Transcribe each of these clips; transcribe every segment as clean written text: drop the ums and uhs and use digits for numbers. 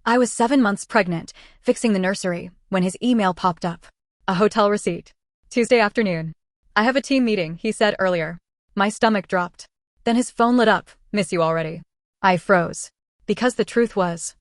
I was 7 months pregnant, fixing the nursery, when his email popped up. A hotel receipt. Tuesday afternoon. I have a team meeting, he said earlier. My stomach dropped. Then his phone lit up. Miss you already. I froze. Because the truth was,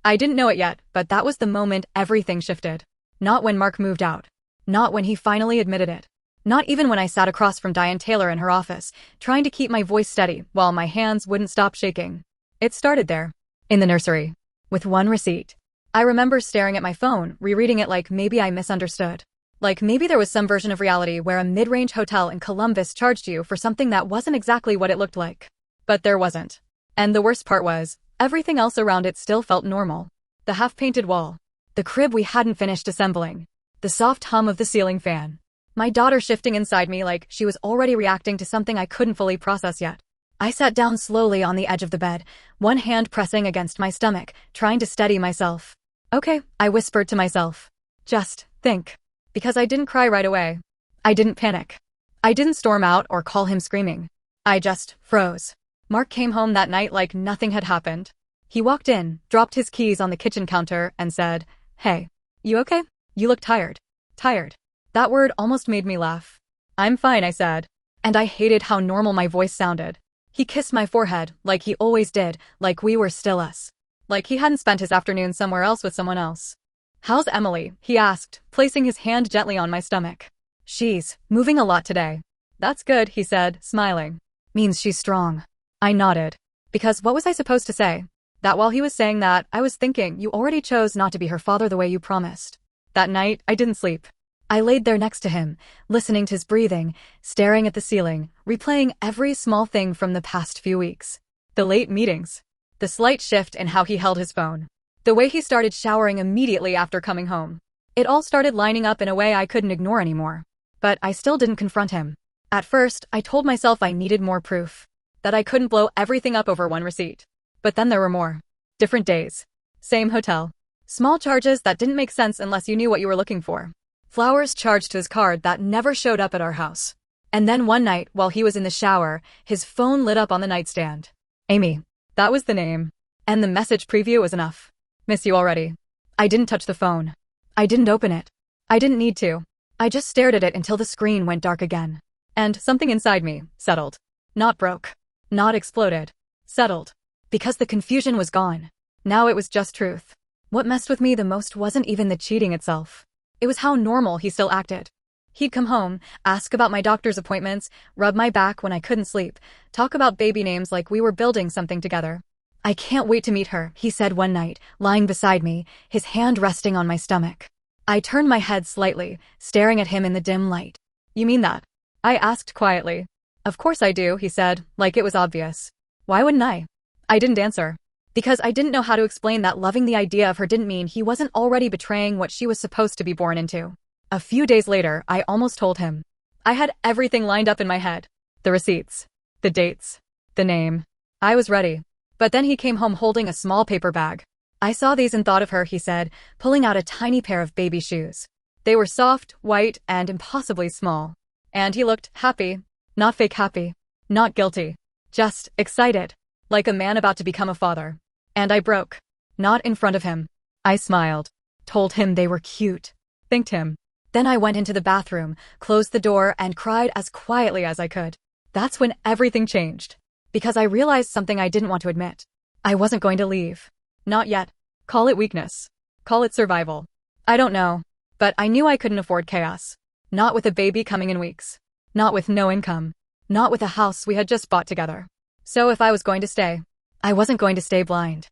I didn't know it yet, but that was the moment everything shifted. Not when Mark moved out. Not when he finally admitted it. Not even when I sat across from Diane Taylor in her office, trying to keep my voice steady while my hands wouldn't stop shaking. It started there. In the nursery. With one receipt. I remember staring at my phone, rereading it like maybe I misunderstood. Like maybe there was some version of reality where a mid-range hotel in Columbus charged you for something that wasn't exactly what it looked like. But there wasn't. And the worst part was, everything else around it still felt normal. The half-painted wall. The crib we hadn't finished assembling. The soft hum of the ceiling fan. My daughter shifting inside me like she was already reacting to something I couldn't fully process yet. I sat down slowly on the edge of the bed, one hand pressing against my stomach, trying to steady myself. Okay, I whispered to myself. Just think. Because I didn't cry right away. I didn't panic. I didn't storm out or call him screaming. I just froze. Mark came home that night like nothing had happened. He walked in, dropped his keys on the kitchen counter, and said, "Hey, you okay? You look tired." Tired. That word almost made me laugh. "I'm fine," I said. And I hated how normal my voice sounded. He kissed my forehead, like he always did, like we were still us. Like he hadn't spent his afternoon somewhere else with someone else. "How's Emily?" he asked, placing his hand gently on my stomach. "She's moving a lot today." "That's good," he said, smiling. "Means she's strong." I nodded. Because what was I supposed to say? That while he was saying that, I was thinking, you already chose not to be her father the way you promised. That night, I didn't sleep. I laid there next to him, listening to his breathing, staring at the ceiling, replaying every small thing from the past few weeks. The late meetings. The slight shift in how he held his phone. The way he started showering immediately after coming home. It all started lining up in a way I couldn't ignore anymore. But I still didn't confront him. At first, I told myself I needed more proof. That I couldn't blow everything up over one receipt. But then there were more. Different days. Same hotel. Small charges that didn't make sense unless you knew what you were looking for. Flowers charged to his card that never showed up at our house. And then one night, while he was in the shower, his phone lit up on the nightstand. Amy. That was the name. And the message preview was enough. "Miss you already." I didn't touch the phone. I didn't open it. I didn't need to. I just stared at it until the screen went dark again. And something inside me settled. Not broke. Not exploded. Settled. Because the confusion was gone. Now it was just truth. What messed with me the most wasn't even the cheating itself. It was how normal he still acted. He'd come home, ask about my doctor's appointments, rub my back when I couldn't sleep, talk about baby names like we were building something together. "I can't wait to meet her," he said one night, lying beside me, his hand resting on my stomach. I turned my head slightly, staring at him in the dim light. "You mean that?" I asked quietly. "Of course I do," he said, like it was obvious. "Why wouldn't I?" I didn't answer. Because I didn't know how to explain that loving the idea of her didn't mean he wasn't already betraying what she was supposed to be born into. A few days later, I almost told him. I had everything lined up in my head. The receipts. The dates. The name. I was ready. But then he came home holding a small paper bag. "I saw these and thought of her," he said, pulling out a tiny pair of baby shoes. They were soft, white, and impossibly small. And he looked happy. Not fake happy. Not guilty. Just excited. Like a man about to become a father. And I broke. Not in front of him. I smiled. Told him they were cute. Thanked him. Then I went into the bathroom, closed the door, and cried as quietly as I could. That's when everything changed. Because I realized something I didn't want to admit. I wasn't going to leave. Not yet. Call it weakness. Call it survival. I don't know. But I knew I couldn't afford chaos. Not with a baby coming in weeks. Not with no income. Not with a house we had just bought together. So if I was going to stay, I wasn't going to stay blind.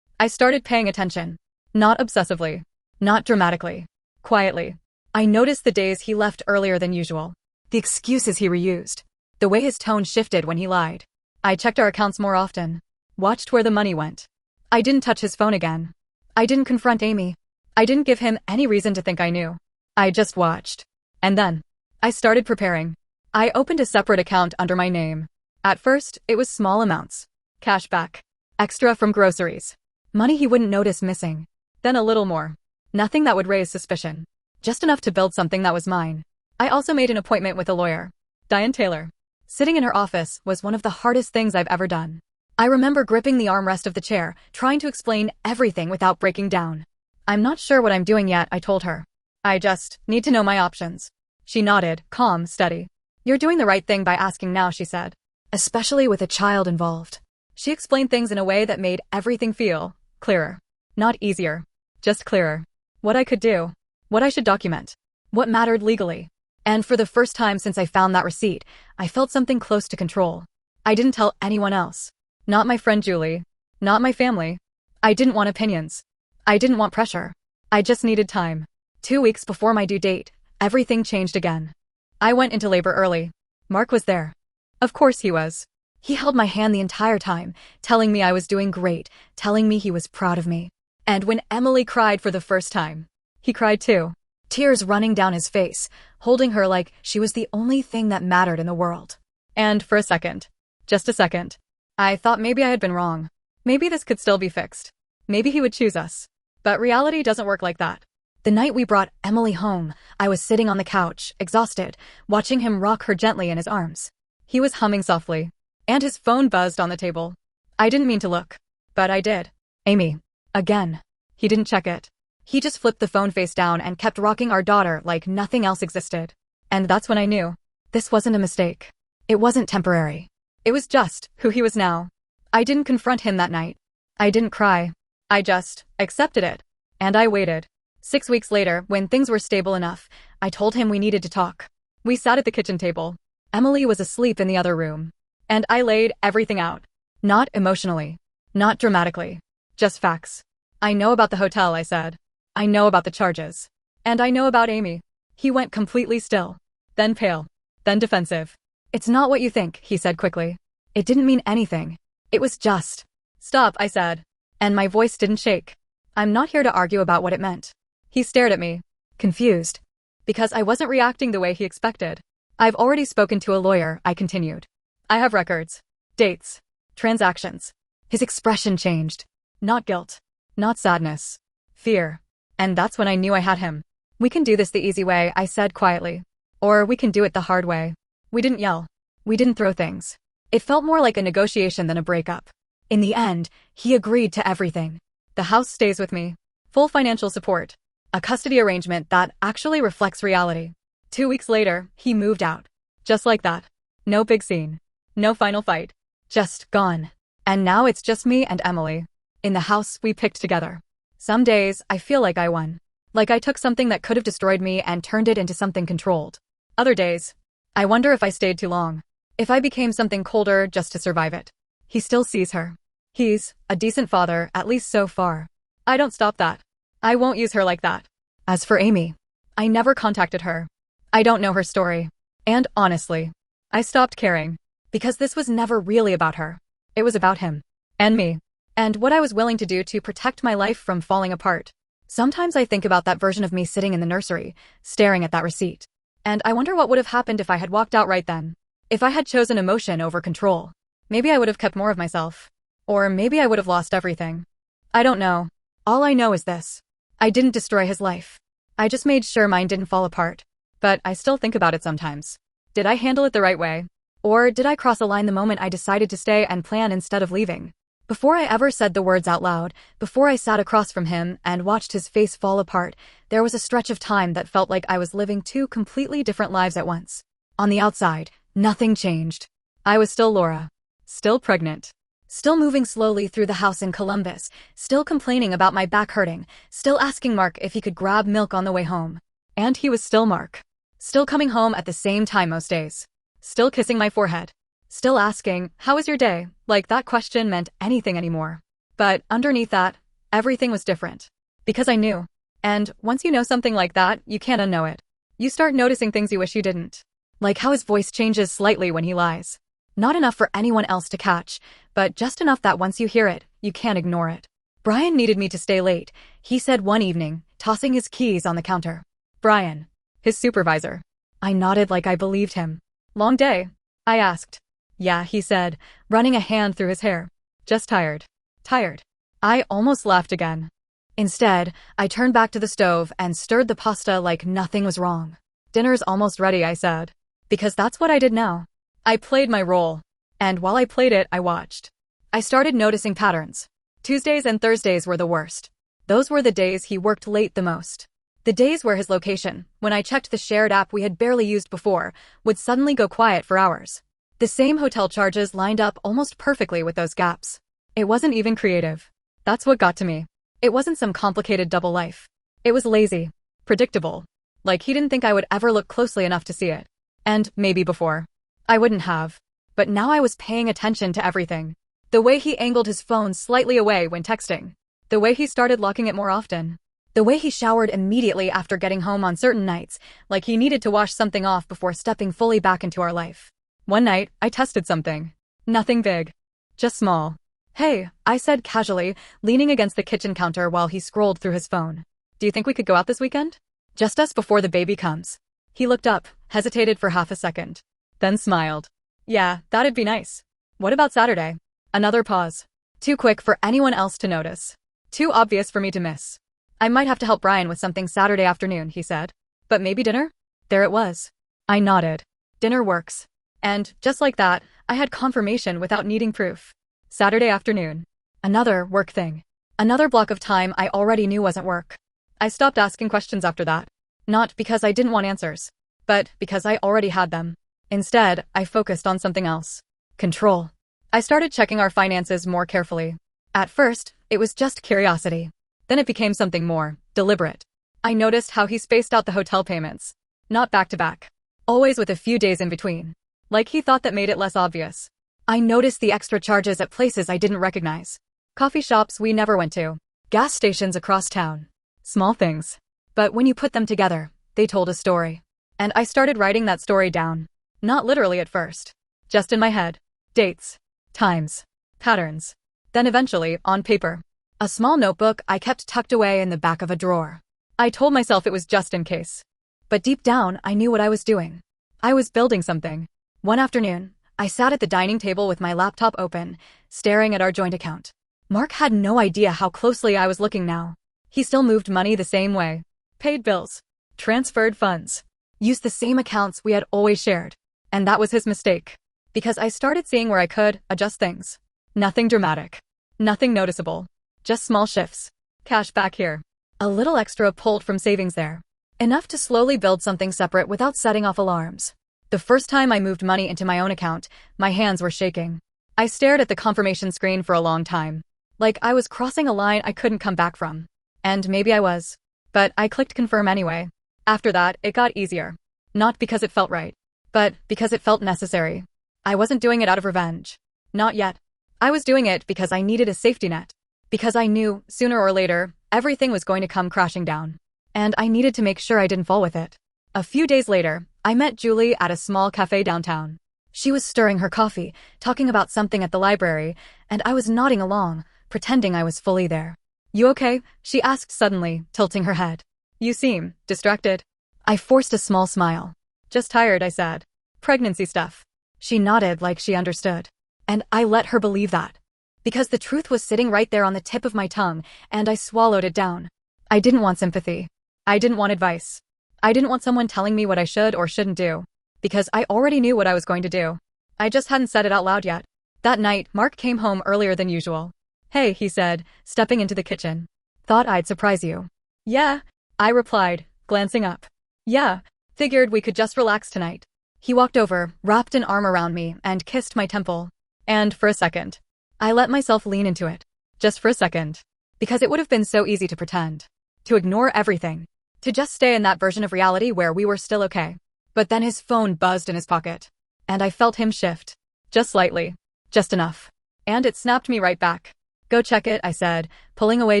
I started paying attention. Not obsessively. Not dramatically. Quietly. I noticed the days he left earlier than usual. The excuses he reused. The way his tone shifted when he lied. I checked our accounts more often. Watched where the money went. I didn't touch his phone again. I didn't confront Amy. I didn't give him any reason to think I knew. I just watched. And then, I started preparing. I opened a separate account under my name. At first, it was small amounts. Cash back. Extra from groceries. Money he wouldn't notice missing. Then a little more. Nothing that would raise suspicion. Just enough to build something that was mine. I also made an appointment with a lawyer. Diane Taylor. Sitting in her office was one of the hardest things I've ever done. I remember gripping the armrest of the chair, trying to explain everything without breaking down. I'm not sure what I'm doing yet, I told her. I just need to know my options. She nodded, calm, steady. You're doing the right thing by asking now, she said. Especially with a child involved. She explained things in a way that made everything feel clearer. Not easier, just clearer. What I could do. What I should document. What mattered legally. And for the first time since I found that receipt, I felt something close to control. I didn't tell anyone else. Not my friend Julie. Not my family. I didn't want opinions. I didn't want pressure. I just needed time. 2 weeks before my due date, everything changed again. I went into labor early. Mark was there. Of course he was. He held my hand the entire time, telling me I was doing great, telling me he was proud of me. And when Emily cried for the first time, he cried too. Tears running down his face, holding her like she was the only thing that mattered in the world. And for a second, just a second, I thought maybe I had been wrong. Maybe this could still be fixed. Maybe he would choose us. But reality doesn't work like that. The night we brought Emily home, I was sitting on the couch, exhausted, watching him rock her gently in his arms. He was humming softly, and his phone buzzed on the table. I didn't mean to look, but I did. Amy. Again. He didn't check it. He just flipped the phone face down and kept rocking our daughter like nothing else existed. And that's when I knew. This wasn't a mistake. It wasn't temporary. It was just who he was now. I didn't confront him that night. I didn't cry. I just accepted it. And I waited. 6 weeks later, when things were stable enough, I told him we needed to talk. We sat at the kitchen table. Emily was asleep in the other room. And I laid everything out. Not emotionally. Not dramatically. Just facts. I know about the hotel, I said. I know about the charges. And I know about Amy. He went completely still. Then pale. Then defensive. It's not what you think, he said quickly. It didn't mean anything. It was just. Stop, I said. And my voice didn't shake. I'm not here to argue about what it meant. He stared at me, confused. Because I wasn't reacting the way he expected. I've already spoken to a lawyer, I continued. I have records. Dates. Transactions. His expression changed. Not guilt. Not sadness. Fear. And that's when I knew I had him. We can do this the easy way, I said quietly. Or we can do it the hard way. We didn't yell. We didn't throw things. It felt more like a negotiation than a breakup. In the end, he agreed to everything. The house stays with me. Full financial support. A custody arrangement that actually reflects reality. 2 weeks later, he moved out. Just like that. No big scene. No final fight. Just gone. And now it's just me and Emily. In the house we picked together. Some days, I feel like I won. Like I took something that could have destroyed me and turned it into something controlled. Other days, I wonder if I stayed too long. If I became something colder just to survive it. He still sees her. He's a decent father, at least so far. I don't stop that. I won't use her like that. As for Amy, I never contacted her. I don't know her story. And honestly, I stopped caring. Because this was never really about her. It was about him. And me. And what I was willing to do to protect my life from falling apart. Sometimes I think about that version of me sitting in the nursery, staring at that receipt. And I wonder what would have happened if I had walked out right then. If I had chosen emotion over control. Maybe I would have kept more of myself. Or maybe I would have lost everything. I don't know. All I know is this. I didn't destroy his life. I just made sure mine didn't fall apart. But I still think about it sometimes. Did I handle it the right way? Or did I cross a line the moment I decided to stay and plan instead of leaving? Before I ever said the words out loud, before I sat across from him and watched his face fall apart, there was a stretch of time that felt like I was living 2 completely different lives at once. On the outside, nothing changed. I was still Laura. Still pregnant. Still moving slowly through the house in Columbus, still complaining about my back hurting, still asking Mark if he could grab milk on the way home. And he was still Mark. Still coming home at the same time most days. Still kissing my forehead. Still asking, how was your day? Like that question meant anything anymore. But underneath that, everything was different. Because I knew. And once you know something like that, you can't unknow it. You start noticing things you wish you didn't. Like how his voice changes slightly when he lies. Not enough for anyone else to catch, but just enough that once you hear it, you can't ignore it. Brian needed me to stay late, he said one evening, tossing his keys on the counter. Brian. His supervisor. I nodded like I believed him. Long day? I asked. Yeah, he said, running a hand through his hair. Just tired. Tired. I almost laughed again. Instead, I turned back to the stove and stirred the pasta like nothing was wrong. Dinner's almost ready, I said. Because that's what I did now. I played my role. And while I played it, I watched. I started noticing patterns. Tuesdays and Thursdays were the worst. Those were the days he worked late the most. The days where his location, when I checked the shared app we had barely used before, would suddenly go quiet for hours. The same hotel charges lined up almost perfectly with those gaps. It wasn't even creative. That's what got to me. It wasn't some complicated double life. It was lazy. Predictable. Like he didn't think I would ever look closely enough to see it. And maybe before. I wouldn't have. But now I was paying attention to everything. The way he angled his phone slightly away when texting. The way he started locking it more often. The way he showered immediately after getting home on certain nights, like he needed to wash something off before stepping fully back into our life. One night, I tested something. Nothing big. Just small. Hey, I said casually, leaning against the kitchen counter while he scrolled through his phone. Do you think we could go out this weekend? Just us before the baby comes. He looked up, hesitated for half a second. Then smiled. Yeah, that'd be nice. What about Saturday? Another pause. Too quick for anyone else to notice. Too obvious for me to miss. I might have to help Brian with something Saturday afternoon, he said. But maybe dinner? There it was. I nodded. Dinner works. And, just like that, I had confirmation without needing proof. Saturday afternoon. Another work thing. Another block of time I already knew wasn't work. I stopped asking questions after that. Not because I didn't want answers, but because I already had them. Instead, I focused on something else. Control. I started checking our finances more carefully. At first, it was just curiosity. Then it became something more deliberate. I noticed how he spaced out the hotel payments. Not back to back. Always with a few days in between. Like he thought that made it less obvious. I noticed the extra charges at places I didn't recognize. Coffee shops we never went to. Gas stations across town. Small things. But when you put them together, they told a story. And I started writing that story down. Not literally at first. Just in my head. Dates. Times. Patterns. Then eventually, on paper. A small notebook I kept tucked away in the back of a drawer. I told myself it was just in case. But deep down, I knew what I was doing. I was building something. One afternoon, I sat at the dining table with my laptop open, staring at our joint account. Mark had no idea how closely I was looking now. He still moved money the same way. Paid bills. Transferred funds. Used the same accounts we had always shared. And that was his mistake. Because I started seeing where I could adjust things. Nothing dramatic. Nothing noticeable. Just small shifts. Cash back here. A little extra pulled from savings there. Enough to slowly build something separate without setting off alarms. The first time I moved money into my own account, my hands were shaking. I stared at the confirmation screen for a long time. Like I was crossing a line I couldn't come back from. And maybe I was. But I clicked confirm anyway. After that, it got easier. Not because it felt right. But because it felt necessary. I wasn't doing it out of revenge. Not yet. I was doing it because I needed a safety net. Because I knew, sooner or later, everything was going to come crashing down. And I needed to make sure I didn't fall with it. A few days later, I met Julie at a small cafe downtown. She was stirring her coffee, talking about something at the library, and I was nodding along, pretending I was fully there. You okay? She asked suddenly, tilting her head. You seem distracted. I forced a small smile. Just tired, I said. Pregnancy stuff. She nodded like she understood. And I let her believe that. Because the truth was sitting right there on the tip of my tongue, and I swallowed it down. I didn't want sympathy. I didn't want advice. I didn't want someone telling me what I should or shouldn't do. Because I already knew what I was going to do. I just hadn't said it out loud yet. That night, Mark came home earlier than usual. Hey, he said, stepping into the kitchen. Thought I'd surprise you. Yeah, I replied, glancing up. Yeah, figured we could just relax tonight. He walked over, wrapped an arm around me, and kissed my temple. And for a second, I let myself lean into it. Just for a second. Because it would have been so easy to pretend. To ignore everything. To just stay in that version of reality where we were still okay. But then his phone buzzed in his pocket. And I felt him shift. Just slightly. Just enough. And it snapped me right back. Go check it, I said, pulling away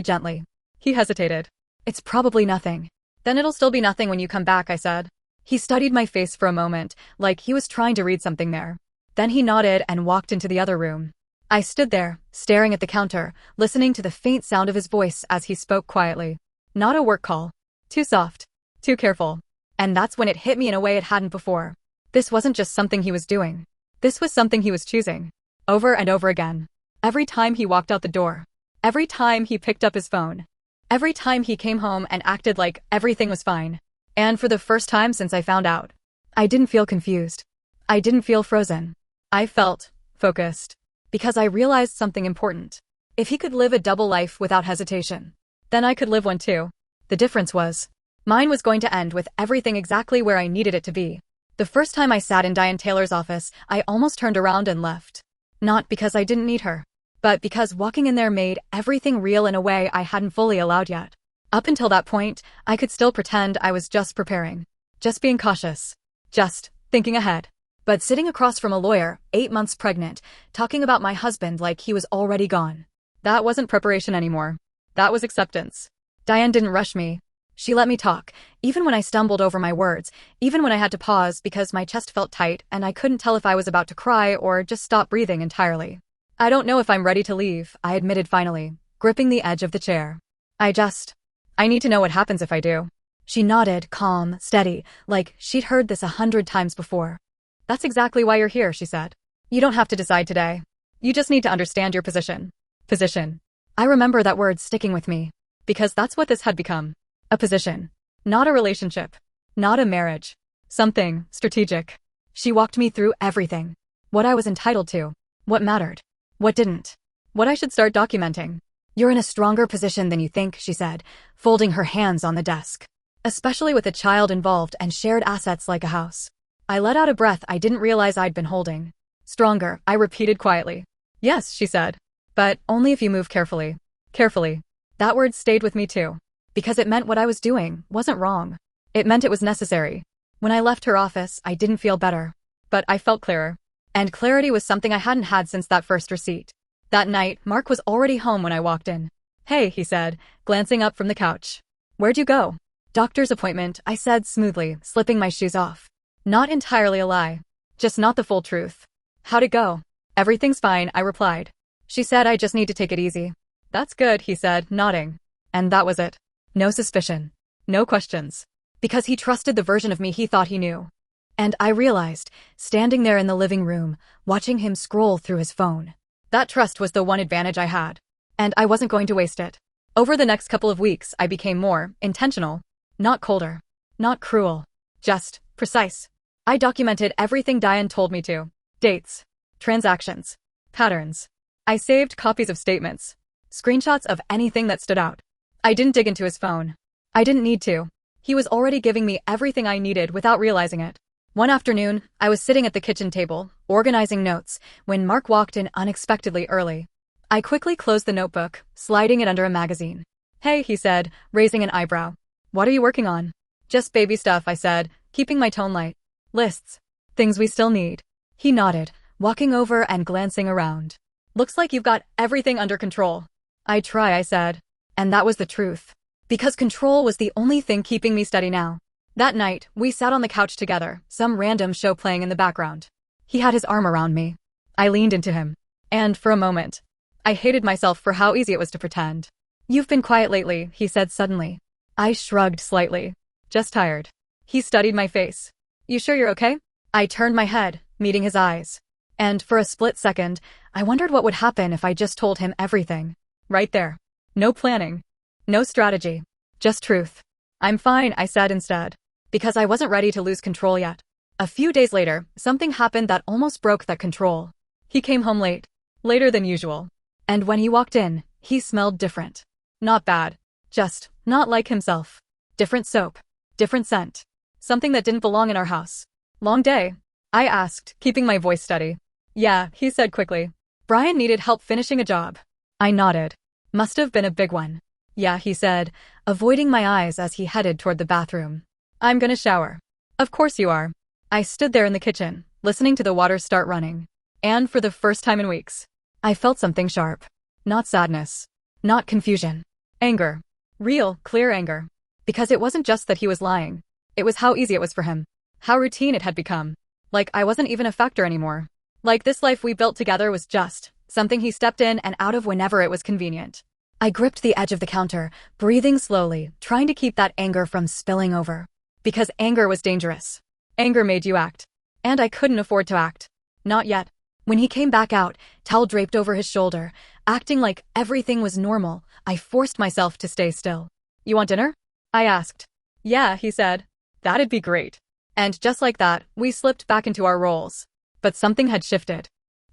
gently. He hesitated. It's probably nothing. Then it'll still be nothing when you come back, I said. He studied my face for a moment, like he was trying to read something there. Then he nodded and walked into the other room. I stood there, staring at the counter, listening to the faint sound of his voice as he spoke quietly. Not a work call. Too soft. Too careful. And that's when it hit me in a way it hadn't before. This wasn't just something he was doing. This was something he was choosing. Over and over again. Every time he walked out the door. Every time he picked up his phone. Every time he came home and acted like everything was fine. And for the first time since I found out, I didn't feel confused. I didn't feel frozen. I felt focused. Because I realized something important. If he could live a double life without hesitation, then I could live one too. The difference was, mine was going to end with everything exactly where I needed it to be. The first time I sat in Diane Taylor's office, I almost turned around and left. Not because I didn't need her, but because walking in there made everything real in a way I hadn't fully allowed yet. Up until that point, I could still pretend I was just preparing. Just being cautious. Just thinking ahead. But sitting across from a lawyer, 8 months pregnant, talking about my husband like he was already gone. That wasn't preparation anymore. That was acceptance. Diane didn't rush me. She let me talk, even when I stumbled over my words, even when I had to pause because my chest felt tight and I couldn't tell if I was about to cry or just stop breathing entirely. I don't know if I'm ready to leave, I admitted finally, gripping the edge of the chair. I need to know what happens if I do. She nodded, calm, steady, like she'd heard this 100 times before. That's exactly why you're here, she said. You don't have to decide today. You just need to understand your position. Position. I remember that word sticking with me. Because that's what this had become. A position. Not a relationship. Not a marriage. Something strategic. She walked me through everything. What I was entitled to. What mattered. What didn't. What I should start documenting. You're in a stronger position than you think, she said, folding her hands on the desk. Especially with a child involved and shared assets like a house. I let out a breath I didn't realize I'd been holding. Stronger, I repeated quietly. Yes, she said. But only if you move carefully. Carefully. That word stayed with me too. Because it meant what I was doing wasn't wrong. It meant it was necessary. When I left her office, I didn't feel better. But I felt clearer. And clarity was something I hadn't had since that first receipt. That night, Mark was already home when I walked in. Hey, he said, glancing up from the couch. Where'd you go? Doctor's appointment, I said smoothly, slipping my shoes off. Not entirely a lie. Just not the full truth. How'd it go? Everything's fine, I replied. She said I just need to take it easy. That's good, he said, nodding. And that was it. No suspicion. No questions. Because he trusted the version of me he thought he knew. And I realized, standing there in the living room, watching him scroll through his phone. That trust was the one advantage I had. And I wasn't going to waste it. Over the next couple of weeks, I became more intentional. Not colder. Not cruel. Just precise. I documented everything Diane told me to. Dates. Transactions. Patterns. I saved copies of statements. Screenshots of anything that stood out. I didn't dig into his phone. I didn't need to. He was already giving me everything I needed without realizing it. One afternoon, I was sitting at the kitchen table, organizing notes, when Mark walked in unexpectedly early. I quickly closed the notebook, sliding it under a magazine. Hey, he said, raising an eyebrow. What are you working on? Just baby stuff, I said, keeping my tone light. Lists. Things we still need. He nodded, walking over and glancing around. Looks like you've got everything under control. I try, I said. And that was the truth. Because control was the only thing keeping me steady now. That night, we sat on the couch together, some random show playing in the background. He had his arm around me. I leaned into him. And for a moment, I hated myself for how easy it was to pretend. You've been quiet lately, he said suddenly. I shrugged slightly. Just tired. He studied my face. You sure you're okay? I turned my head, meeting his eyes. And for a split second, I wondered what would happen if I just told him everything. Right there. No planning. No strategy. Just truth. I'm fine, I said instead. Because I wasn't ready to lose control yet. A few days later, something happened that almost broke that control. He came home late. Later than usual. And when he walked in, he smelled different. Not bad. Just not like himself. Different soap. Different scent. Something that didn't belong in our house. Long day? I asked, keeping my voice steady. Yeah, he said quickly. Brian needed help finishing a job. I nodded. Must have been a big one. Yeah, he said, avoiding my eyes as he headed toward the bathroom. I'm gonna shower. Of course you are. I stood there in the kitchen, listening to the water start running. And for the first time in weeks, I felt something sharp. Not sadness. Not confusion. Anger. Real, clear anger. Because it wasn't just that he was lying. It was how easy it was for him. How routine it had become. Like I wasn't even a factor anymore. Like this life we built together was just something he stepped in and out of whenever it was convenient. I gripped the edge of the counter, breathing slowly, trying to keep that anger from spilling over. Because anger was dangerous. Anger made you act. And I couldn't afford to act. Not yet. When he came back out, towel draped over his shoulder, acting like everything was normal, I forced myself to stay still. You want dinner? I asked. Yeah, he said. That'd be great. And just like that, we slipped back into our roles. But something had shifted.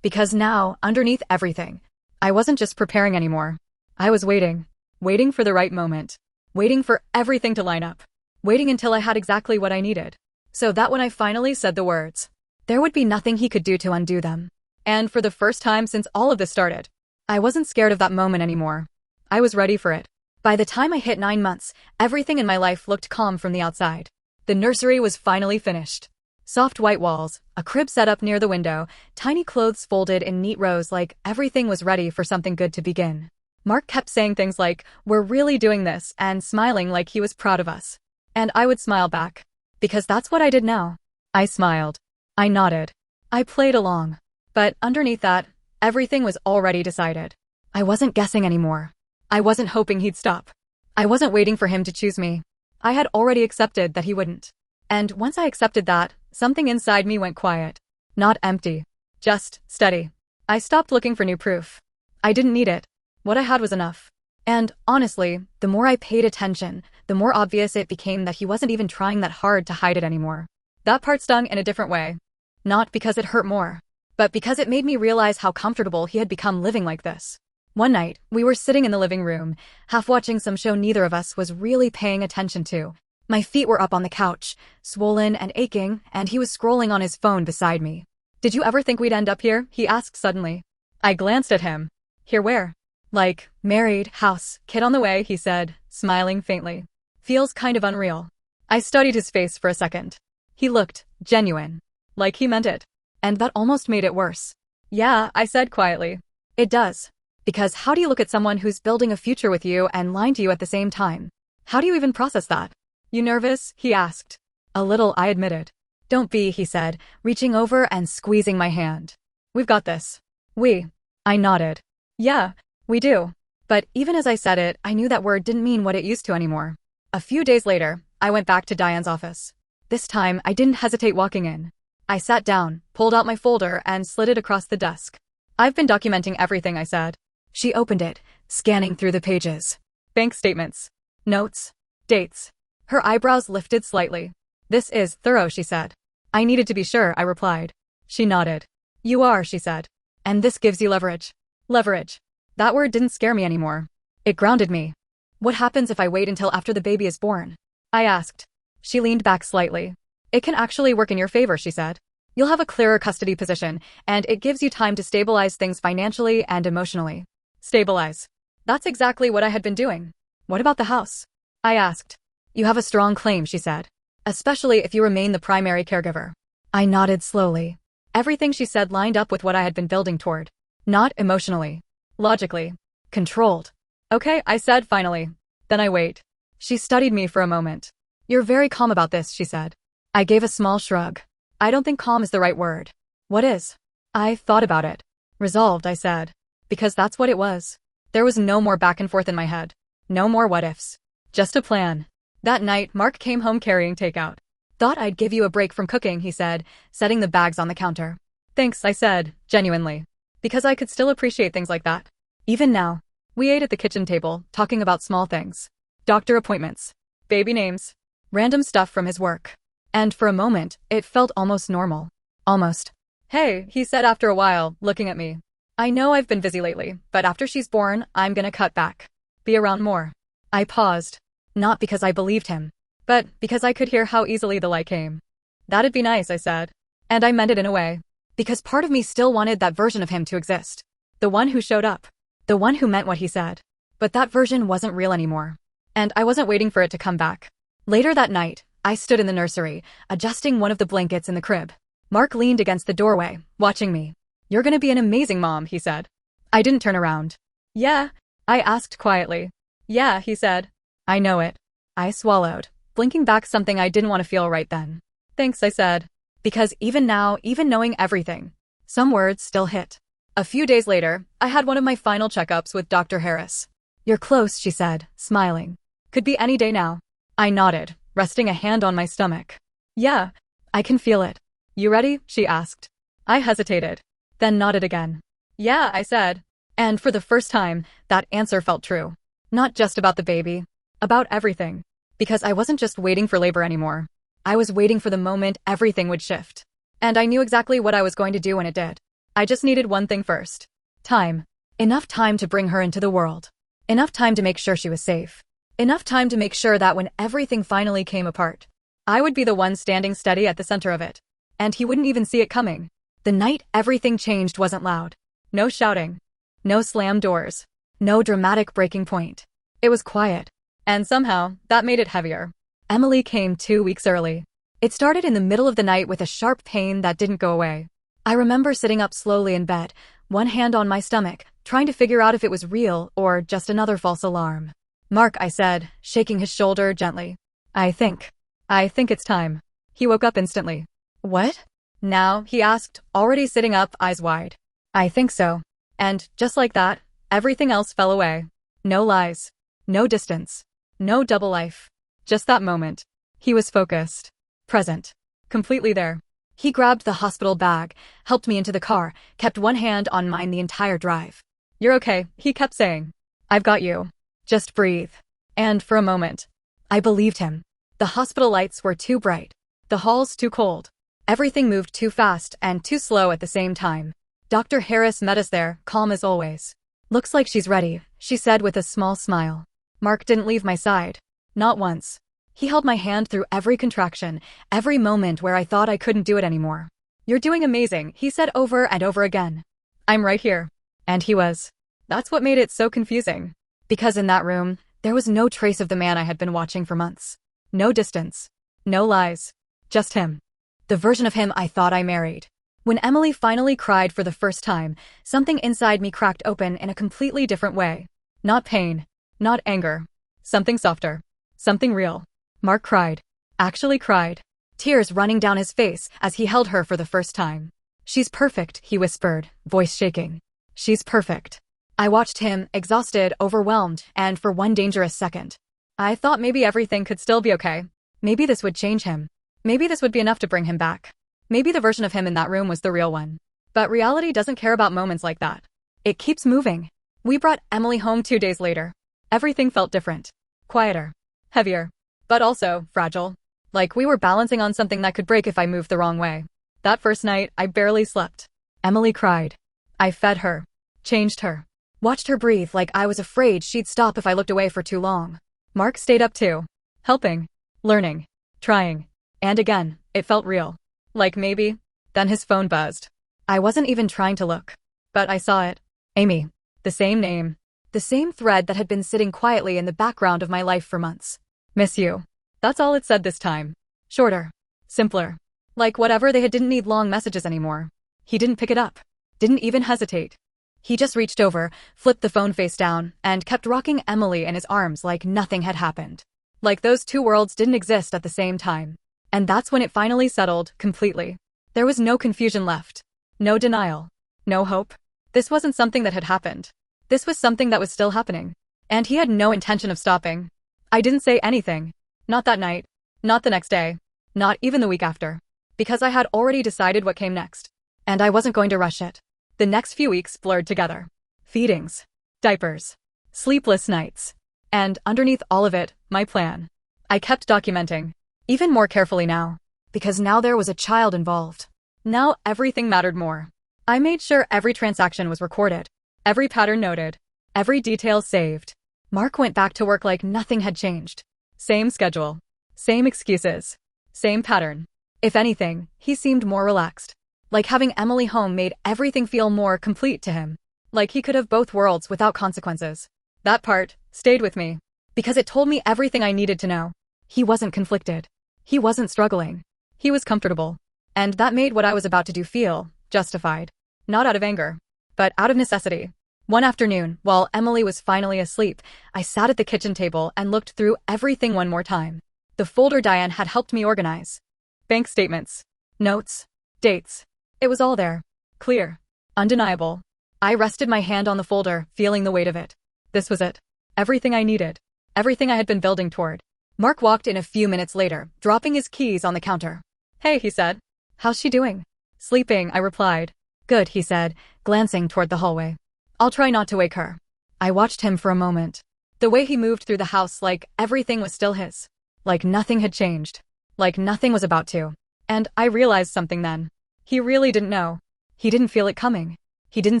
Because now, underneath everything, I wasn't just preparing anymore. I was waiting. Waiting for the right moment. Waiting for everything to line up. Waiting until I had exactly what I needed. So that when I finally said the words, there would be nothing he could do to undo them. And for the first time since all of this started, I wasn't scared of that moment anymore. I was ready for it. By the time I hit 9 months, everything in my life looked calm from the outside. The nursery was finally finished. Soft white walls, a crib set up near the window, tiny clothes folded in neat rows like everything was ready for something good to begin. Mark kept saying things like, "We're really doing this," and smiling like he was proud of us. And I would smile back. Because that's what I did now. I smiled. I nodded. I played along. But underneath that, everything was already decided. I wasn't guessing anymore. I wasn't hoping he'd stop. I wasn't waiting for him to choose me. I had already accepted that he wouldn't. And once I accepted that, something inside me went quiet. Not empty. Just steady. I stopped looking for new proof. I didn't need it. What I had was enough. And honestly, the more I paid attention, the more obvious it became that he wasn't even trying that hard to hide it anymore. That part stung in a different way. Not because it hurt more, but because it made me realize how comfortable he had become living like this. One night, we were sitting in the living room, half watching some show neither of us was really paying attention to. My feet were up on the couch, swollen and aching, and he was scrolling on his phone beside me. "Did you ever think we'd end up here?" he asked suddenly. I glanced at him. "Here where?" "Like, married, house, kid on the way," he said, smiling faintly. "Feels kind of unreal." I studied his face for a second. He looked genuine. Like he meant it. And that almost made it worse. "Yeah," I said quietly. "It does. Because how do you look at someone who's building a future with you and lying to you at the same time? How do you even process that?" "You nervous?" he asked. "A little," I admitted. "Don't be," he said, reaching over and squeezing my hand. "We've got this." "We?" I nodded. "Yeah, we do." But even as I said it, I knew that word didn't mean what it used to anymore. A few days later, I went back to Diane's office. This time, I didn't hesitate walking in. I sat down, pulled out my folder, and slid it across the desk. "I've been documenting everything," I said. She opened it, scanning through the pages. Bank statements. Notes. Dates. Her eyebrows lifted slightly. "This is thorough," she said. "I needed to be sure," I replied. She nodded. "You are," she said. "And this gives you leverage." Leverage. That word didn't scare me anymore. It grounded me. "What happens if I wait until after the baby is born?" I asked. She leaned back slightly. "It can actually work in your favor," she said. "You'll have a clearer custody position, and it gives you time to stabilize things financially and emotionally." Stabilize. That's exactly what I had been doing. "What about the house?" I asked. "You have a strong claim," she said. "Especially if you remain the primary caregiver." I nodded slowly. Everything she said lined up with what I had been building toward. Not emotionally. Logically. Controlled. "Okay," I said finally. "Then I wait." She studied me for a moment. "You're very calm about this," she said. I gave a small shrug. "I don't think calm is the right word." "What is?" I thought about it. "Resolved," I said. Because that's what it was. There was no more back and forth in my head. No more what-ifs. Just a plan. That night, Mark came home carrying takeout. "Thought I'd give you a break from cooking," he said, setting the bags on the counter. "Thanks," I said, genuinely. Because I could still appreciate things like that. Even now. We ate at the kitchen table, talking about small things. Doctor appointments. Baby names. Random stuff from his work. And for a moment, it felt almost normal. Almost. "Hey," he said after a while, looking at me. "I know I've been busy lately, but after she's born, I'm gonna cut back. Be around more." I paused. Not because I believed him, but because I could hear how easily the lie came. "That'd be nice," I said. And I meant it in a way. Because part of me still wanted that version of him to exist. The one who showed up. The one who meant what he said. But that version wasn't real anymore. And I wasn't waiting for it to come back. Later that night, I stood in the nursery, adjusting one of the blankets in the crib. Mark leaned against the doorway, watching me. "You're gonna be an amazing mom," he said. I didn't turn around. "Yeah?" I asked quietly. "Yeah," he said. "I know it." I swallowed, blinking back something I didn't want to feel right then. "Thanks," I said. Because even now, even knowing everything, some words still hit. A few days later, I had one of my final checkups with Dr. Harris. "You're close," she said, smiling. "Could be any day now." I nodded, resting a hand on my stomach. "Yeah, I can feel it." "You ready?" she asked. I hesitated, then nodded again. "Yeah," I said. And for the first time, that answer felt true. Not just about the baby. About everything. Because I wasn't just waiting for labor anymore. I was waiting for the moment everything would shift. And I knew exactly what I was going to do when it did. I just needed one thing first. Time. Enough time to bring her into the world. Enough time to make sure she was safe. Enough time to make sure that when everything finally came apart, I would be the one standing steady at the center of it. And he wouldn't even see it coming. The night everything changed wasn't loud. No shouting. No slammed doors. No dramatic breaking point. It was quiet. And somehow, that made it heavier. Emily came 2 weeks early. It started in the middle of the night with a sharp pain that didn't go away. I remember sitting up slowly in bed, one hand on my stomach, trying to figure out if it was real or just another false alarm. "Mark," I said, shaking his shoulder gently. I think it's time." He woke up instantly. "What? Now?" he asked, already sitting up, eyes wide. "I think so." And just like that, everything else fell away. No lies. No distance. No double life. Just that moment. He was focused. Present. Completely there. He grabbed the hospital bag, helped me into the car, kept one hand on mine the entire drive. "You're okay," he kept saying. "I've got you. Just breathe." And for a moment, I believed him. The hospital lights were too bright. The halls too cold. Everything moved too fast and too slow at the same time. Dr. Harris met us there, calm as always. "Looks like she's ready," she said with a small smile. Mark didn't leave my side. Not once. He held my hand through every contraction, every moment where I thought I couldn't do it anymore. "You're doing amazing," he said over and over again. "I'm right here." And he was. That's what made it so confusing. Because in that room, there was no trace of the man I had been watching for months. No distance. No lies. Just him. The version of him I thought I married. When Emily finally cried for the first time, something inside me cracked open in a completely different way. Not pain. Not anger. Something softer. Something real. Mark cried. Actually cried. Tears running down his face as he held her for the first time. "She's perfect," he whispered, voice shaking. "She's perfect." I watched him, exhausted, overwhelmed, and for one dangerous second, I thought maybe everything could still be okay. Maybe this would change him. Maybe this would be enough to bring him back. Maybe the version of him in that room was the real one. But reality doesn't care about moments like that. It keeps moving. We brought Emily home 2 days later. Everything felt different. Quieter. Heavier. But also fragile. Like we were balancing on something that could break if I moved the wrong way. That first night, I barely slept. Emily cried. I fed her. Changed her. Watched her breathe like I was afraid she'd stop if I looked away for too long. Mark stayed up too. Helping. Learning. Trying. And again, it felt real. Like maybe. Then his phone buzzed. I wasn't even trying to look. But I saw it. Amy. The same name. The same thread that had been sitting quietly in the background of my life for months. "Miss you." That's all it said this time. Shorter. Simpler. Like whatever they had didn't need long messages anymore. He didn't pick it up. Didn't even hesitate. He just reached over, flipped the phone face down, and kept rocking Emily in his arms like nothing had happened. Like those two worlds didn't exist at the same time. And that's when it finally settled, completely. There was no confusion left. No denial. No hope. This wasn't something that had happened. This was something that was still happening. And he had no intention of stopping. I didn't say anything. Not that night. Not the next day. Not even the week after. Because I had already decided what came next. And I wasn't going to rush it. The next few weeks blurred together. Feedings. Diapers. Sleepless nights. And underneath all of it, my plan. I kept documenting. Even more carefully now. Because now there was a child involved. Now everything mattered more. I made sure every transaction was recorded. Every pattern noted. Every detail saved. Mark went back to work like nothing had changed. Same schedule. Same excuses. Same pattern. If anything, he seemed more relaxed. Like having Emily home made everything feel more complete to him. Like he could have both worlds without consequences. That part stayed with me. Because it told me everything I needed to know. He wasn't conflicted. He wasn't struggling. He was comfortable. And that made what I was about to do feel justified. Not out of anger, but out of necessity. One afternoon, while Emily was finally asleep, I sat at the kitchen table and looked through everything one more time. The folder Diane had helped me organize. Bank statements. Notes. Dates. It was all there. Clear. Undeniable. I rested my hand on the folder, feeling the weight of it. This was it. Everything I needed. Everything I had been building toward. Mark walked in a few minutes later, dropping his keys on the counter. "Hey," he said. "How's she doing?" "Sleeping," I replied. "Good," he said, glancing toward the hallway. "I'll try not to wake her." I watched him for a moment. The way he moved through the house like everything was still his. Like nothing had changed. Like nothing was about to. And I realized something then. He really didn't know. He didn't feel it coming. He didn't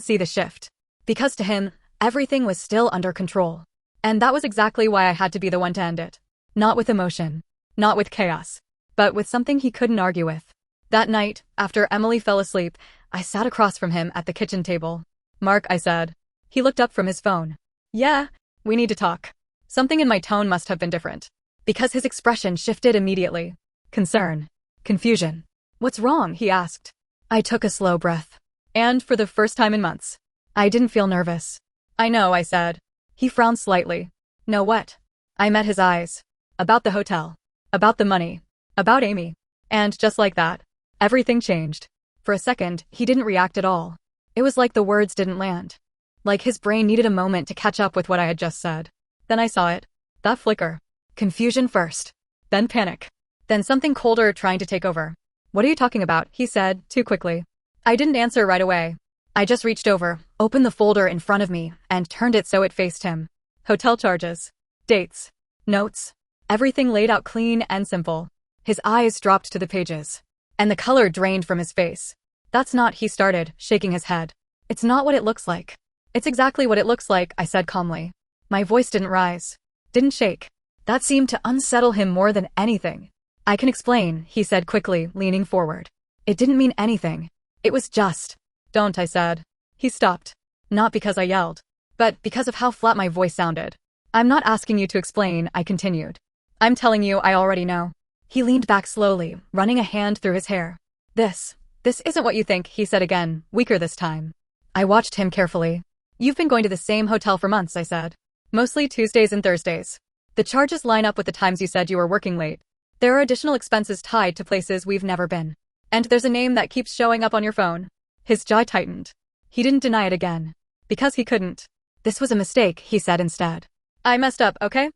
see the shift. Because to him, everything was still under control. And that was exactly why I had to be the one to end it. Not with emotion. Not with chaos. But with something he couldn't argue with. That night, after Emily fell asleep, I sat across from him at the kitchen table. "Mark," I said. He looked up from his phone. "Yeah, we need to talk." Something in my tone must have been different. Because his expression shifted immediately. Concern. Confusion. "What's wrong?" he asked. I took a slow breath. And for the first time in months, I didn't feel nervous. "I know," I said. He frowned slightly. "Know what?" I met his eyes. About the hotel. About the money. About Amy. And just like that, everything changed. For a second, he didn't react at all. It was like the words didn't land. Like his brain needed a moment to catch up with what I had just said. Then I saw it. That flicker. Confusion first. Then panic. Then something colder trying to take over. "What are you talking about?" he said, too quickly. I didn't answer right away. I just reached over, opened the folder in front of me, and turned it so it faced him. Hotel charges. Dates. Notes. Everything laid out clean and simple. His eyes dropped to the pages. And the color drained from his face. "That's not," he started, shaking his head. "It's not what it looks like." "It's exactly what it looks like," I said calmly. My voice didn't rise. Didn't shake. That seemed to unsettle him more than anything. "I can explain," he said quickly, leaning forward. It didn't mean anything. It was just. "Don't," I said. He stopped. Not because I yelled, but because of how flat my voice sounded. "I'm not asking you to explain," I continued. "I'm telling you I already know." He leaned back slowly, running a hand through his hair. This isn't what you think," he said again, weaker this time. I watched him carefully. "You've been going to the same hotel for months," I said. "Mostly Tuesdays and Thursdays. The charges line up with the times you said you were working late. There are additional expenses tied to places we've never been. And there's a name that keeps showing up on your phone." His jaw tightened. He didn't deny it again. Because he couldn't. "This was a mistake," he said instead. "I messed up, okay?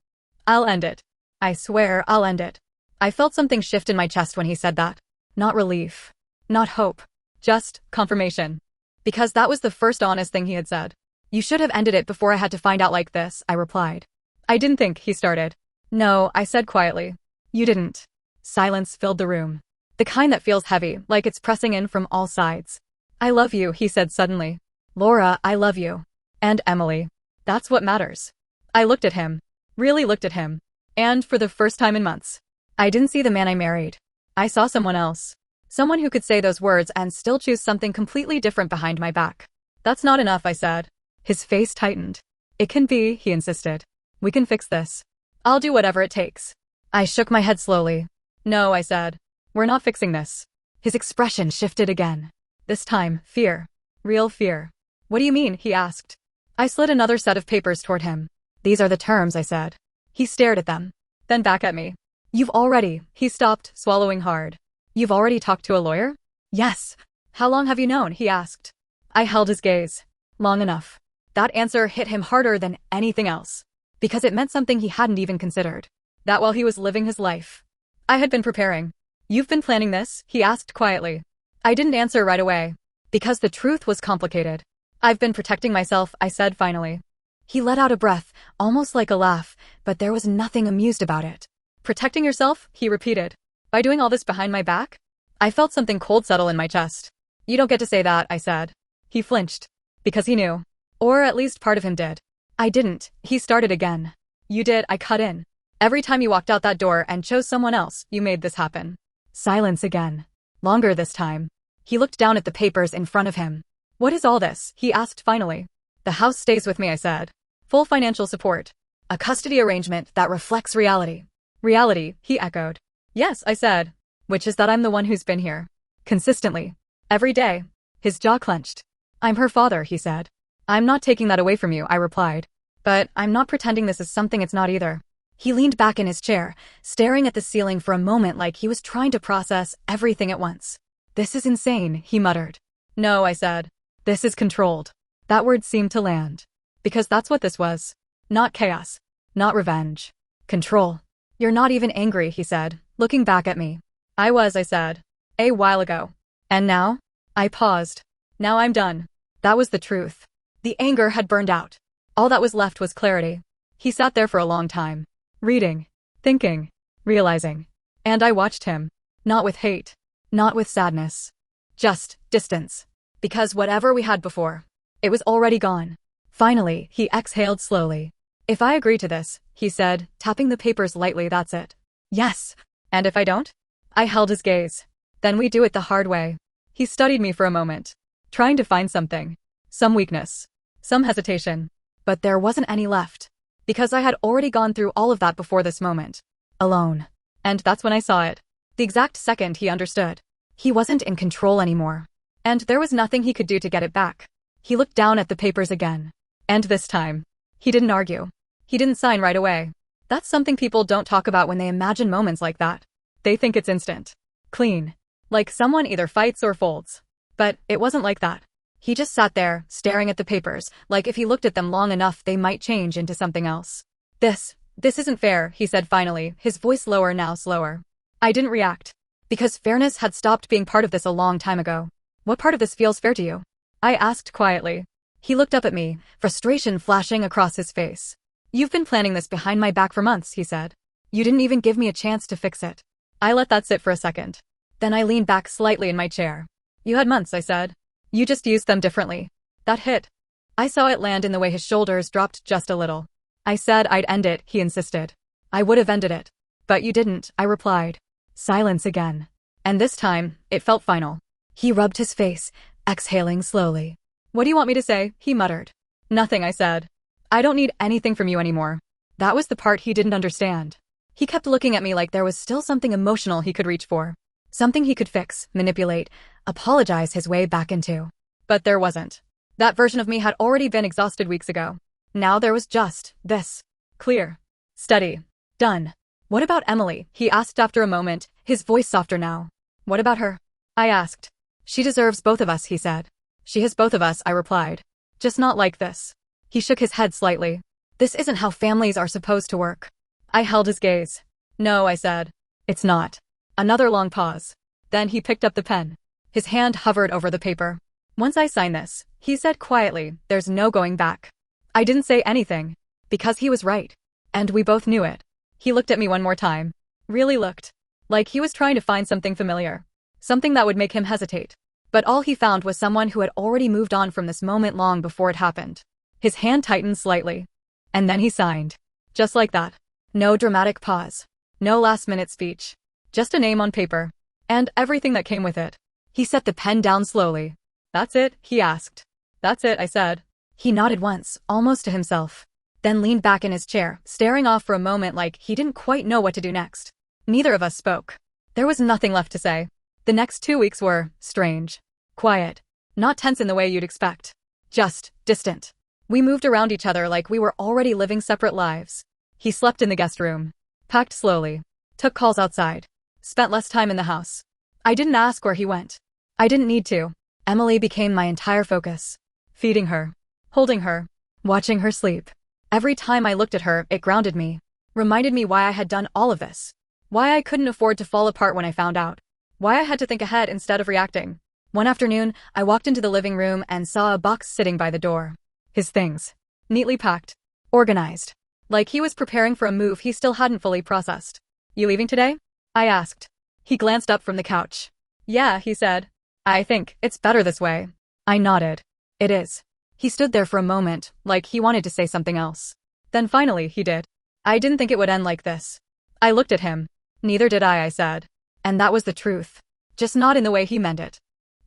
I'll end it. I swear I'll end it." I felt something shift in my chest when he said that. Not relief. Not hope. Just confirmation. Because that was the first honest thing he had said. "You should have ended it before I had to find out like this," I replied. "I didn't think," he started. "No," I said quietly. "You didn't." Silence filled the room. The kind that feels heavy, like it's pressing in from all sides. "I love you," he said suddenly. "Laura, I love you. And Emily. That's what matters." I looked at him. Really looked at him. And for the first time in months, I didn't see the man I married. I saw someone else. Someone who could say those words and still choose something completely different behind my back. "That's not enough," I said. His face tightened. "It can be," he insisted. "We can fix this. I'll do whatever it takes." I shook my head slowly. "No," I said. "We're not fixing this." His expression shifted again. This time, fear. Real fear. "What do you mean?" he asked. I slid another set of papers toward him. "These are the terms," I said. He stared at them. Then back at me. "You've already," he stopped, swallowing hard. "You've already talked to a lawyer?" "Yes." "How long have you known?" he asked. I held his gaze. Long enough. That answer hit him harder than anything else. Because it meant something he hadn't even considered. That while he was living his life, I had been preparing. "You've been planning this?" he asked quietly. I didn't answer right away. Because the truth was complicated. "I've been protecting myself," I said finally. He let out a breath, almost like a laugh, but there was nothing amused about it. "Protecting yourself?" he repeated. "By doing all this behind my back?" I felt something cold settle in my chest. "You don't get to say that," I said. He flinched. Because he knew. Or at least part of him did. "I didn't," he started again. "You did," I cut in. "Every time you walked out that door and chose someone else, you made this happen." Silence again. Longer this time. He looked down at the papers in front of him. "What is all this?" he asked finally. "The house stays with me," I said. "Full financial support. A custody arrangement that reflects reality." "Reality," he echoed. "Yes," I said. "Which is that I'm the one who's been here. Consistently. Every day." His jaw clenched. "I'm her father," he said. "I'm not taking that away from you," I replied. "But I'm not pretending this is something it's not either." He leaned back in his chair, staring at the ceiling for a moment like he was trying to process everything at once. "This is insane," he muttered. "No," I said. "This is controlled." That word seemed to land. Because that's what this was. Not chaos. Not revenge. Control. "You're not even angry," he said, looking back at me. "I was," I said. "A while ago." "And now?" I paused. "Now I'm done." That was the truth. The anger had burned out. All that was left was clarity. He sat there for a long time. Reading. Thinking. Realizing. And I watched him. Not with hate. Not with sadness. Just distance. Because whatever we had before, it was already gone. Finally, he exhaled slowly. If I agree to this, he said, tapping the papers lightly, that's it. Yes. And if I don't? I held his gaze. Then we do it the hard way. He studied me for a moment, trying to find something. Some weakness. Some hesitation. But there wasn't any left. Because I had already gone through all of that before this moment. Alone. And that's when I saw it. The exact second he understood. He wasn't in control anymore. And there was nothing he could do to get it back. He looked down at the papers again. And this time, he didn't argue. He didn't sign right away. That's something people don't talk about when they imagine moments like that. They think it's instant. Clean. Like someone either fights or folds. But it wasn't like that. He just sat there, staring at the papers, like if he looked at them long enough they might change into something else. This isn't fair, he said finally, his voice lower now slower. I didn't react. Because fairness had stopped being part of this a long time ago. What part of this feels fair to you? I asked quietly. He looked up at me, frustration flashing across his face. You've been planning this behind my back for months, he said. You didn't even give me a chance to fix it. I let that sit for a second. Then I leaned back slightly in my chair. You had months, I said. You just used them differently. That hit. I saw it land in the way his shoulders dropped just a little. I said I'd end it, he insisted. I would have ended it. But you didn't, I replied. Silence again. And this time, it felt final. He rubbed his face, exhaling slowly. What do you want me to say? He muttered. Nothing, I said. I don't need anything from you anymore. That was the part he didn't understand. He kept looking at me like there was still something emotional he could reach for. Something he could fix, manipulate, apologize his way back into. But there wasn't. That version of me had already been exhausted weeks ago. Now there was just this. Clear. Steady. Done. What about Emily? He asked after a moment, his voice softer now. What about her? I asked. She deserves both of us, he said. She has both of us, I replied. Just not like this. He shook his head slightly. This isn't how families are supposed to work. I held his gaze. No, I said. It's not. Another long pause. Then he picked up the pen. His hand hovered over the paper. Once I sign this, he said quietly, there's no going back. I didn't say anything. Because he was right. And we both knew it. He looked at me one more time. Really looked. Like he was trying to find something familiar. Something that would make him hesitate. But all he found was someone who had already moved on from this moment long before it happened. His hand tightened slightly. And then he signed. Just like that. No dramatic pause. No last-minute speech. Just a name on paper. And everything that came with it. He set the pen down slowly. That's it? He asked. That's it, I said. He nodded once, almost to himself. Then leaned back in his chair, staring off for a moment like he didn't quite know what to do next. Neither of us spoke. There was nothing left to say. The next 2 weeks were strange. Quiet. Not tense in the way you'd expect. Just distant. We moved around each other like we were already living separate lives. He slept in the guest room. Packed slowly. Took calls outside. Spent less time in the house. I didn't ask where he went. I didn't need to. Emily became my entire focus. Feeding her. Holding her. Watching her sleep. Every time I looked at her, it grounded me. Reminded me why I had done all of this. Why I couldn't afford to fall apart when I found out. Why I had to think ahead instead of reacting. One afternoon, I walked into the living room and saw a box sitting by the door. His things. Neatly packed. Organized. Like he was preparing for a move he still hadn't fully processed. You leaving today? I asked. He glanced up from the couch. Yeah, he said. I think it's better this way. I nodded. It is. He stood there for a moment, like he wanted to say something else. Then finally, he did. I didn't think it would end like this. I looked at him. Neither did I said. And that was the truth. Just not in the way he meant it.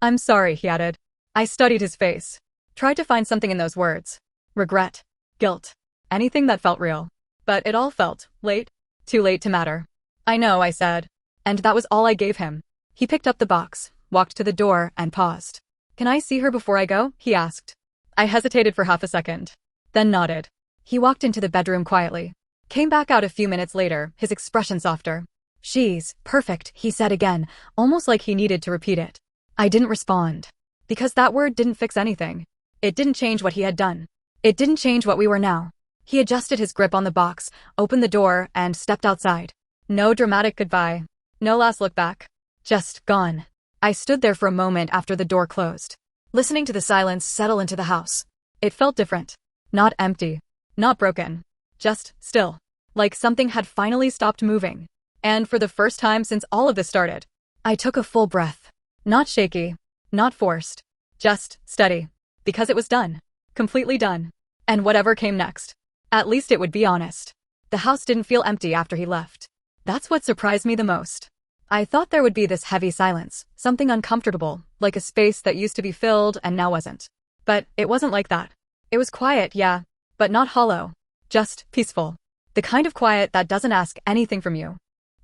I'm sorry, he added. I studied his face. Tried to find something in those words. Regret. Guilt. Anything that felt real. But it all felt late. Too late to matter. I know, I said. And that was all I gave him. He picked up the box, walked to the door, and paused. Can I see her before I go? He asked. I hesitated for half a second. Then nodded. He walked into the bedroom quietly. Came back out a few minutes later, his expression softer. She's perfect, he said again, almost like he needed to repeat it. I didn't respond. Because that word didn't fix anything. It didn't change what he had done. It didn't change what we were now. He adjusted his grip on the box, opened the door, and stepped outside. No dramatic goodbye. No last look back. Just gone. I stood there for a moment after the door closed, listening to the silence settle into the house. It felt different. Not empty. Not broken. Just still. Like something had finally stopped moving. And for the first time since all of this started, I took a full breath. Not shaky. Not forced. Just steady. Because it was done. Completely done. And whatever came next. At least it would be honest. The house didn't feel empty after he left. That's what surprised me the most. I thought there would be this heavy silence, something uncomfortable, like a space that used to be filled and now wasn't. But it wasn't like that. It was quiet, yeah, but not hollow. Just peaceful. The kind of quiet that doesn't ask anything from you.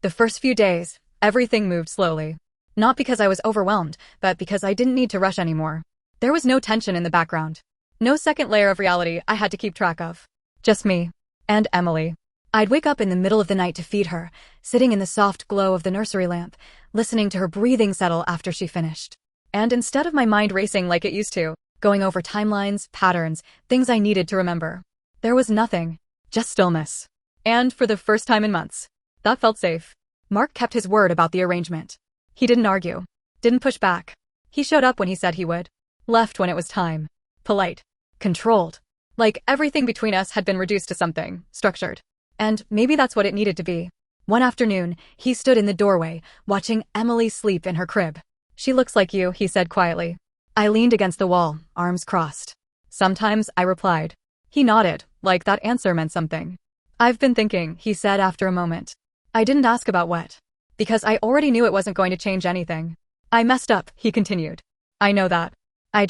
The first few days, everything moved slowly. Not because I was overwhelmed, but because I didn't need to rush anymore. There was no tension in the background. No second layer of reality I had to keep track of. Just me. And Emily. I'd wake up in the middle of the night to feed her, sitting in the soft glow of the nursery lamp, listening to her breathing settle after she finished. And instead of my mind racing like it used to, going over timelines, patterns, things I needed to remember, there was nothing. Just stillness. And for the first time in months, that felt safe. Mark kept his word about the arrangement. He didn't argue. Didn't push back. He showed up when he said he would. Left when it was time. Polite. Controlled. Like everything between us had been reduced to something structured. And maybe that's what it needed to be. One afternoon, he stood in the doorway, watching Emily sleep in her crib. She looks like you, he said quietly. I leaned against the wall, arms crossed. Sometimes, I replied. He nodded, like that answer meant something. I've been thinking, he said after a moment. I didn't ask about what. Because I already knew it wasn't going to change anything. I messed up, he continued. I know that. I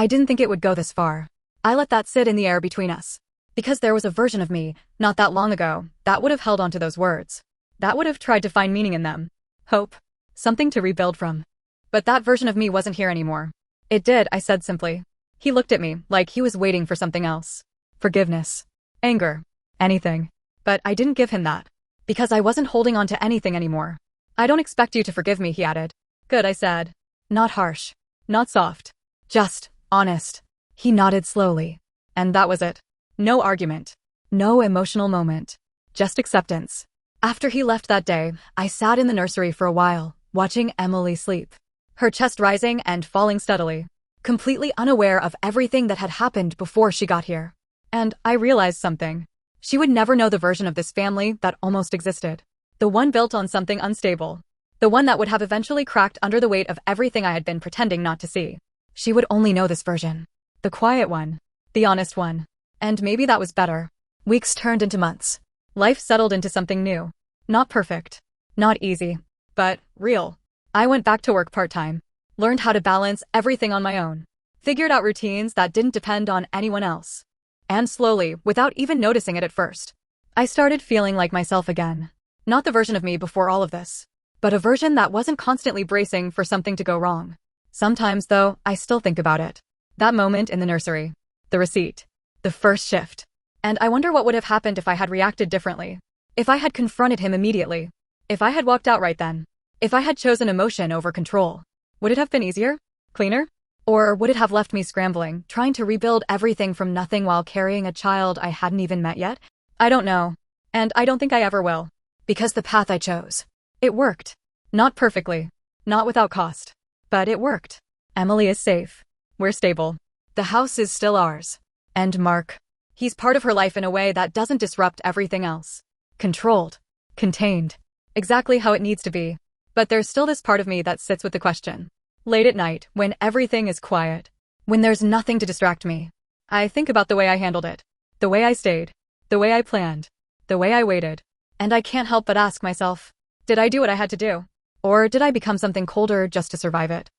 didn't think it would go this far. I let that sit in the air between us. Because there was a version of me, not that long ago, that would have held onto those words. That would have tried to find meaning in them. Hope. Something to rebuild from. But that version of me wasn't here anymore. It did, I said simply. He looked at me, like he was waiting for something else. Forgiveness. Anger. Anything. But I didn't give him that. Because I wasn't holding on to anything anymore. I don't expect you to forgive me, he added. Good, I said. Not harsh. Not soft. Just honest. He nodded slowly. And that was it. No argument. No emotional moment. Just acceptance. After he left that day, I sat in the nursery for a while, watching Emily sleep. Her chest rising and falling steadily. Completely unaware of everything that had happened before she got here. And I realized something. She would never know the version of this family that almost existed. The one built on something unstable. The one that would have eventually cracked under the weight of everything I had been pretending not to see. She would only know this version. The quiet one. The honest one. And maybe that was better. Weeks turned into months. Life settled into something new. Not perfect. Not easy. But real. I went back to work part-time. Learned how to balance everything on my own. Figured out routines that didn't depend on anyone else. And slowly, without even noticing it at first, I started feeling like myself again. Not the version of me before all of this, but a version that wasn't constantly bracing for something to go wrong. Sometimes, though, I still think about it. That moment in the nursery. The receipt. The first shift. And I wonder what would have happened if I had reacted differently. If I had confronted him immediately. If I had walked out right then. If I had chosen emotion over control. Would it have been easier? Cleaner? Or would it have left me scrambling, trying to rebuild everything from nothing while carrying a child I hadn't even met yet? I don't know. And I don't think I ever will. Because the path I chose. It worked. Not perfectly. Not without cost. But it worked. Emily is safe. We're stable. The house is still ours. And Mark. He's part of her life in a way that doesn't disrupt everything else. Controlled. Contained. Exactly how it needs to be. But there's still this part of me that sits with the question. Late at night, when everything is quiet. When there's nothing to distract me. I think about the way I handled it. The way I stayed. The way I planned. The way I waited. And I can't help but ask myself, did I do what I had to do? Or did I become something colder just to survive it?